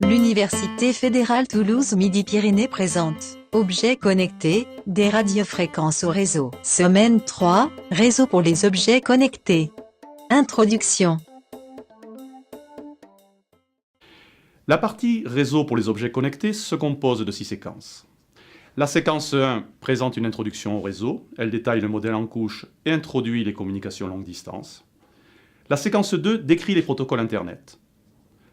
L'Université fédérale Toulouse-Midi-Pyrénées présente Objets connectés, des radiofréquences au réseau. Semaine 3, réseau pour les objets connectés. Introduction. La partie réseau pour les objets connectés se compose de 6 séquences. La séquence 1 présente une introduction au réseau, elle détaille le modèle en couche et introduit les communications longue distance. La séquence 2 décrit les protocoles Internet.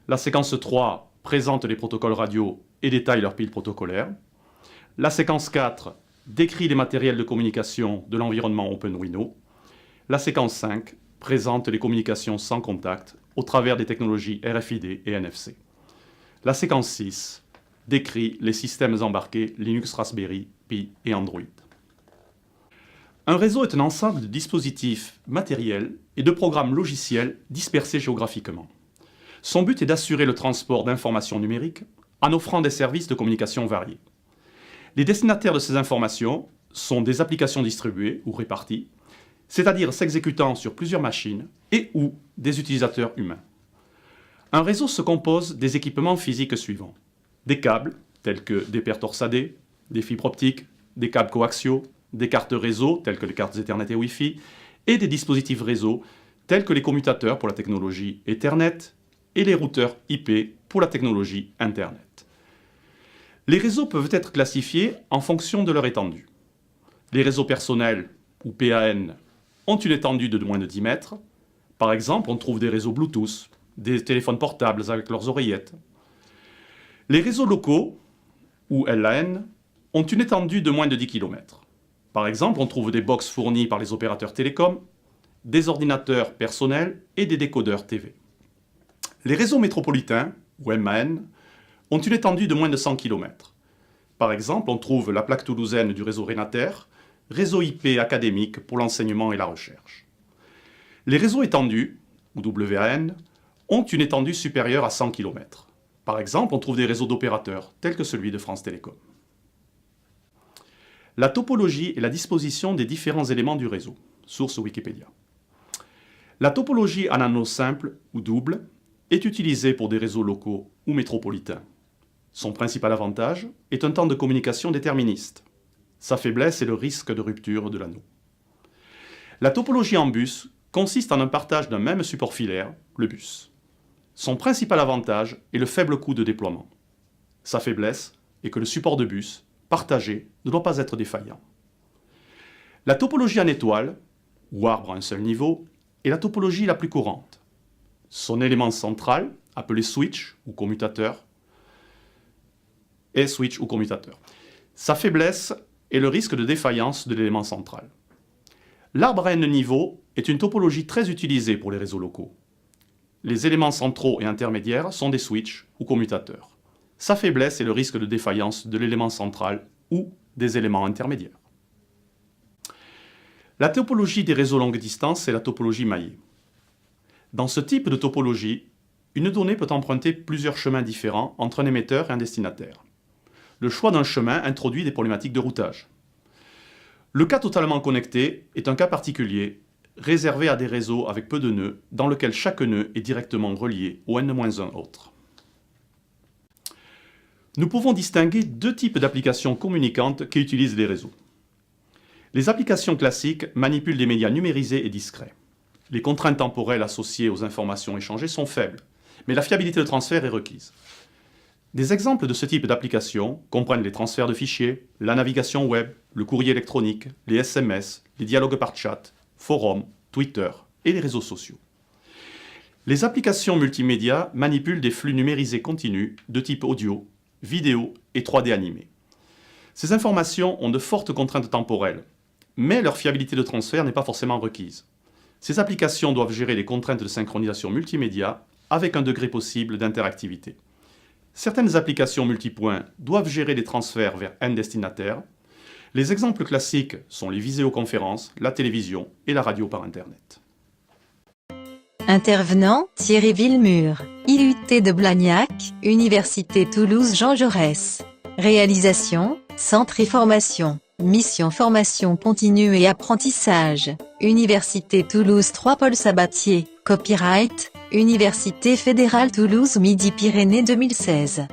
La séquence 3 présente les protocoles radio et détaille leurs piles protocolaires. La séquence 4 décrit les matériels de communication de l'environnement OpenWindow. La séquence 5 présente les communications sans contact au travers des technologies RFID et NFC. La séquence 6 décrit les systèmes embarqués Linux, Raspberry Pi et Android. Un réseau est un ensemble de dispositifs matériels et de programmes logiciels dispersés géographiquement. Son but est d'assurer le transport d'informations numériques en offrant des services de communication variés. Les destinataires de ces informations sont des applications distribuées ou réparties, c'est-à-dire s'exécutant sur plusieurs machines et ou des utilisateurs humains. Un réseau se compose des équipements physiques suivants. Des câbles, tels que des paires torsadées, des fibres optiques, des câbles coaxiaux, des cartes réseau, telles que les cartes Ethernet et Wi-Fi, et des dispositifs réseau, tels que les commutateurs pour la technologie Ethernet et les routeurs IP pour la technologie Internet. Les réseaux peuvent être classifiés en fonction de leur étendue. Les réseaux personnels, ou PAN, ont une étendue de moins de 10 mètres. Par exemple, on trouve des réseaux Bluetooth, des téléphones portables avec leurs oreillettes. Les réseaux locaux, ou LAN, ont une étendue de moins de 10 km. Par exemple, on trouve des box fournies par les opérateurs télécoms, des ordinateurs personnels et des décodeurs TV. Les réseaux métropolitains, ou MAN, ont une étendue de moins de 100 km. Par exemple, on trouve la plaque toulousaine du réseau Renater, réseau IP académique pour l'enseignement et la recherche. Les réseaux étendus, ou WAN, ont une étendue supérieure à 100 km. Par exemple, on trouve des réseaux d'opérateurs, tels que celui de France Télécom. La topologie est la disposition des différents éléments du réseau. Source Wikipédia. La topologie en anneaux simples ou doubles est utilisée pour des réseaux locaux ou métropolitains. Son principal avantage est un temps de communication déterministe. Sa faiblesse est le risque de rupture de l'anneau. La topologie en bus consiste en un partage d'un même support filaire, le bus. Son principal avantage est le faible coût de déploiement. Sa faiblesse est que le support de bus, partagé, ne doit pas être défaillant. La topologie en étoile, ou arbre à un seul niveau, est la topologie la plus courante. Son élément central, appelé switch ou commutateur, est switch ou commutateur. Sa faiblesse est le risque de défaillance de l'élément central. L'arbre à n niveaux est une topologie très utilisée pour les réseaux locaux. Les éléments centraux et intermédiaires sont des switches ou commutateurs. Sa faiblesse est le risque de défaillance de l'élément central ou des éléments intermédiaires. La topologie des réseaux longue distance est la topologie maillée. Dans ce type de topologie, une donnée peut emprunter plusieurs chemins différents entre un émetteur et un destinataire. Le choix d'un chemin introduit des problématiques de routage. Le cas totalement connecté est un cas particulier, réservé à des réseaux avec peu de nœuds, dans lequel chaque nœud est directement relié au n-1 autre. Nous pouvons distinguer deux types d'applications communicantes qui utilisent les réseaux. Les applications classiques manipulent des médias numérisés et discrets. Les contraintes temporelles associées aux informations échangées sont faibles, mais la fiabilité de transfert est requise. Des exemples de ce type d'applications comprennent les transferts de fichiers, la navigation web, le courrier électronique, les SMS, les dialogues par chat, forums, Twitter et les réseaux sociaux. Les applications multimédia manipulent des flux numérisés continus de type audio, vidéo et 3D animé. Ces informations ont de fortes contraintes temporelles, mais leur fiabilité de transfert n'est pas forcément requise. Ces applications doivent gérer les contraintes de synchronisation multimédia avec un degré possible d'interactivité. Certaines applications multipoints doivent gérer les transferts vers n destinataires. Les exemples classiques sont les visioconférences, la télévision et la radio par Internet. Intervenant, Thierry Villemur, IUT de Blagnac, Université Toulouse Jean Jaurès. Réalisation, Centre et formation, mission formation continue et apprentissage, Université Toulouse 3 Paul Sabatier, copyright, Université fédérale Toulouse Midi-Pyrénées 2016.